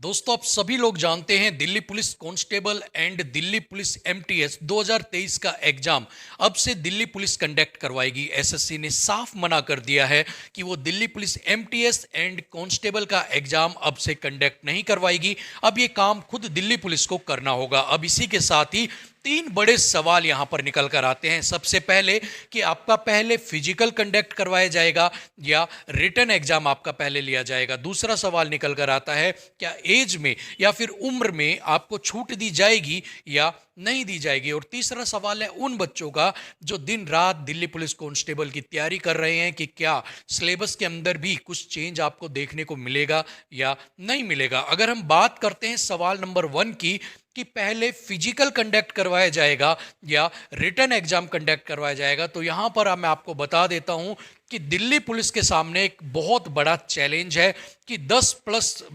दोस्तों, आप सभी लोग जानते हैं Delhi police constable and Delhi police MTS 2023 का एग्जाम अब से दिल्ली पुलिस कंडक्ट करवाएगी। एसएससी ने साफ मना कर दिया है कि वो Delhi police MTS and constable का एग्जाम अब से कंडक्ट नहीं करवाएगी। अब ये काम खुद दिल्ली पुलिस को करना होगा। अब इसी के साथ ही तीन बड़े सवाल यहां पर निकल कर आते हैं। सबसे पहले कि आपका पहले फिजिकल कंडक्ट करवाया जाएगा या रिटन एग्जाम आपका पहले लिया जाएगा। दूसरा सवाल निकल कर आता है, क्या एज में या फिर उम्र में आपको छूट दी जाएगी या नहीं दी जाएगी। और तीसरा सवाल है उन बच्चों का जो दिन रात दिल्ली पुलिस कांस्टेबल की तैयारी कर रहे हैं कि क्या सिलेबस के अंदर भी कुछ चेंज आपको देखने को मिलेगा या नहीं मिलेगा। अगर हम बात करते हैं सवाल नंबर 1 की कि पहले फिजिकल कंडक्ट करवाया जाएगा या रिटन एग्जाम कंडक्ट करवाया जाएगा, तो यहां पर मैं आपको बता देता हूं कि दिल्ली पुलिस के सामने एक बहुत बड़ा चैलेंज है कि 10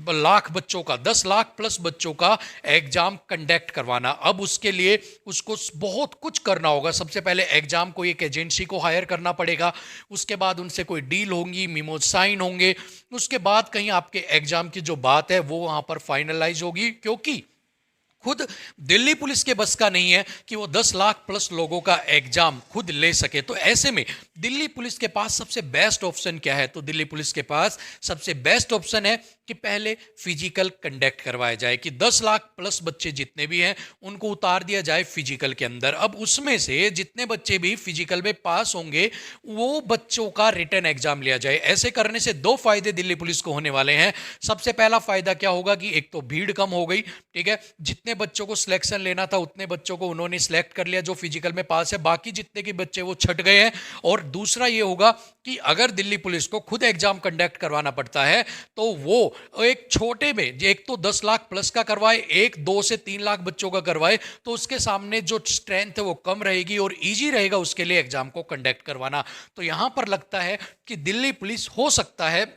लाख प्लस बच्चों का एग्जाम कंडक्ट करवाना। अब उसके लिए उसको बहुत कुछ करना होगा। सबसे पहले एग्जाम को एक एजेंसी को हायर करना पड़ेगा, उसके बाद उनसे कोई डील होंगी, मीमो साइन होंगे, उसके बाद कहीं आपके एग्जाम की जो बात है वो वहां पर फाइनलाइज होगी, क्योंकि खुद दिल्ली पुलिस के बस का नहीं है कि वो 10 लाख प्लस लोगों का एग्जाम खुद ले सके। तो ऐसे में दिल्ली पुलिस के पास सबसे बेस्ट ऑप्शन क्या है? तो दिल्ली पुलिस के पास सबसे बेस्ट ऑप्शन है कि पहले फिजिकल कंडक्ट करवाया जाए, कि 10 लाख प्लस बच्चे जितने भी हैं उनको उतार दिया जाए फिजिकल के अंदर। अब उसमें से जितने बच्चे भी फिजिकल में पास होंगे वो बच्चों का रिटन एग्जाम लिया जाए। ऐसे करने से दो फायदे दिल्ली पुलिस को होने वाले हैं। सबसे पहला फायदा क्या होगा कि एक तो भीड़ कम हो गई, ठीक है, जितने बच्चों को सिलेक्शन लेना था उतने बच्चों को उन्होंने सिलेक्ट कर लिया जो फिजिकल में पास है, बाकी जितने के बच्चे वो छट गए हैं। और दूसरा ये होगा कि अगर दिल्ली पुलिस को खुद एग्जाम कंडक्ट करवाना पड़ता है तो वो एक छोटे में, एक तो 10 लाख प्लस का करवाए, एक 2 से 3 लाख बच्चों का करवाए, तो उसके सामने जो स्ट्रेंथ है वो कम रहेगी और इजी रहेगा उसके लिए एग्जाम को कंडक्ट करवाना। तो यहां पर लगता है कि दिल्ली पुलिस हो सकता है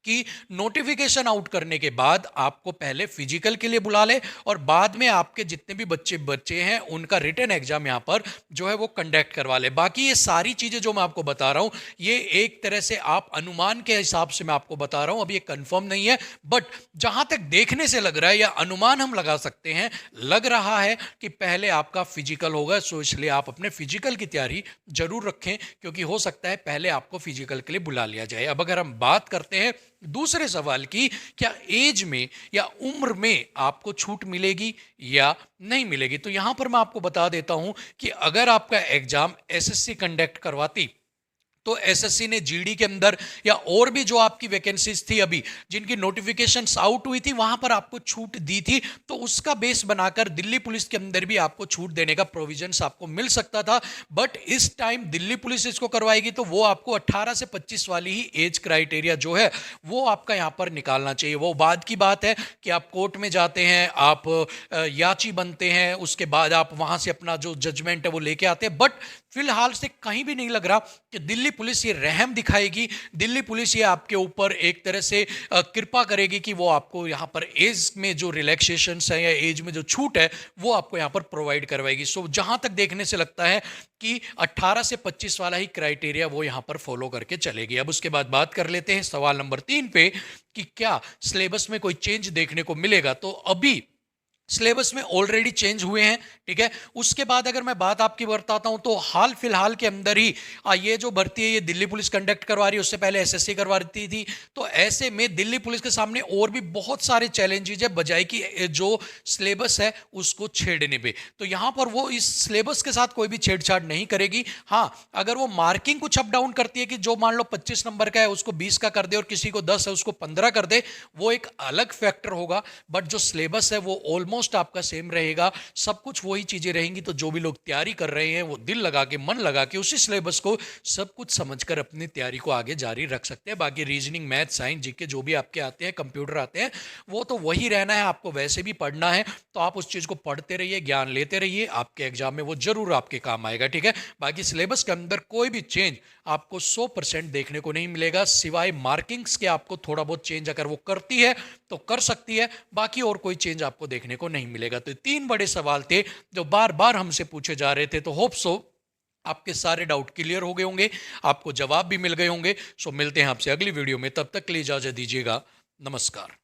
कि नोटिफिकेशन आउट करने के बाद आपको पहले फिजिकल के लिए बुला ले और बाद में आपके जितने भी बच्चे हैं उनका रिटन एग्जाम यहां पर जो है वो कंडक्ट करवा ले। बाकी ये सारी चीजें जो मैं आपको बता रहा हूं ये एक तरह से आप अनुमान के हिसाब से मैं आपको बता रहा हूं, अब ये कंफर्म नहीं है, बट जहां तक देखने से लग रहा है या अनुमान हम लगा सकते हैं, लग रहा है कि पहले आपका फिजिकल होगा। सो इसलिए आप अपने फिजिकल की तैयारी जरूर रखें, क्योंकि हो सकता है पहले आपको फिजिकल के लिए बुला लिया जाए। अब अगर हम बात करते हैं दूसरे सवाल की, क्या एज में या उम्र में आपको छूट मिलेगी या नहीं मिलेगी, तो यहां पर मैं आपको बता देता हूं कि अगर आपका एग्जाम एसएससी कंडक्ट करवाती तो एसएससी ने जीडी के अंदर या और भी जो आपकी वैकेंसीज थी अभी जिनकी नोटिफिकेशंस आउट हुई थी वहां पर आपको छूट दी थी, तो उसका बेस बनाकर दिल्ली पुलिस के अंदर भी आपको छूट देने का प्रोविजंस आपको मिल सकता था। बट इस टाइम दिल्ली पुलिस इसको करवाएगी तो वो आपको 18 से 25 वाली ही एज क्राइटेरिया जो है वो आपका यहां पर निकालना चाहिए। वो बाद की बात है कि आप कोर्ट में जाते हैं, आप याची बनते हैं, उसके बाद आप वहां से अपना जो जजमेंट है वो लेके आते हैं, बट फिलहाल से कहीं भी नहीं लग रहा कि दिल्ली पुलिस ये रहम दिखाएगी, दिल्ली पुलिस ये आपके ऊपर एक तरह से कृपा करेगी कि वो आपको यहाँ पर एज में जो रिलैक्सेशंस है या एज में जो छूट है वो आपको यहाँ पर प्रोवाइड करवाएगी। सो जहाँ तक देखने से लगता है कि 18 से 25 वाला ही क्राइटेरिया वो यहाँ पर फॉलो करके चलेगी। अब उसके बाद बात कर लेते हैं सवाल नंबर 3 पे कि क्या सिलेबस में कोई चेंज देखने को मिलेगा। तो अभी सिलेबस में ऑलरेडी चेंज हुए हैं, ठीक है। उसके बाद अगर मैं बात आपकी बताता हूं तो हाल फिलहाल के अंदर ही ये जो भर्ती है ये दिल्ली पुलिस कंडक्ट करवा रही है, उससे पहले एसएससी करवाती थी। तो ऐसे में दिल्ली पुलिस के सामने और भी बहुत सारे चैलेंजेस है बजाय कि जो सिलेबस है उसको छेड़ने पे। तो यहां पर वो इस सिलेबस के साथ कोई भी छेड़छाड़ नहीं करेगी। हाँ, अगर वो मार्किंग कुछ अप डाउन करती है कि जो मान लो 25 नंबर का है उसको 20 का कर दे और किसी को 10 है उसको 15 कर दे, वो एक अलग फैक्टर होगा। बट जो सिलेबस है वो ऑलमोस्ट आपका सेम रहेगा, सब कुछ वही चीजें रहेंगी। तो जो भी लोग तैयारी कर रहे हैं वो दिल लगा के, मन लगा के उसी सिलेबस को सब कुछ समझकर अपनी तैयारी को आगे जारी रख सकते हैं। बाकी रीजनिंग, मैथ, साइंस, जीके जो भी आपके आते हैं, कंप्यूटर आते हैं, वो तो वही रहना है। आपको वैसे भी पढ़ना है तो आप उस चीज को पढ़ते रहिए, ज्ञान लेते रहिए, आपके एग्जाम में वो जरूर आपके काम आएगा, ठीक है। बाकी सिलेबस के अंदर कोई भी चेंज आपको 100% देखने को नहीं मिलेगा, सिवाय मार्किंग्स के। आपको थोड़ा बहुत चेंज अगर वो करती है तो कर सकती है, बाकी और कोई चेंज आपको देखने को नहीं मिलेगा। तो तीन बड़े सवाल थे जो बार बार हमसे पूछे जा रहे थे। तो होप सो आपके सारे डाउट क्लियर हो गए होंगे, आपको जवाब भी मिल गए होंगे। सो मिलते हैं आपसे अगली वीडियो में, तब तक के लिए इजाजत दीजिएगा। नमस्कार।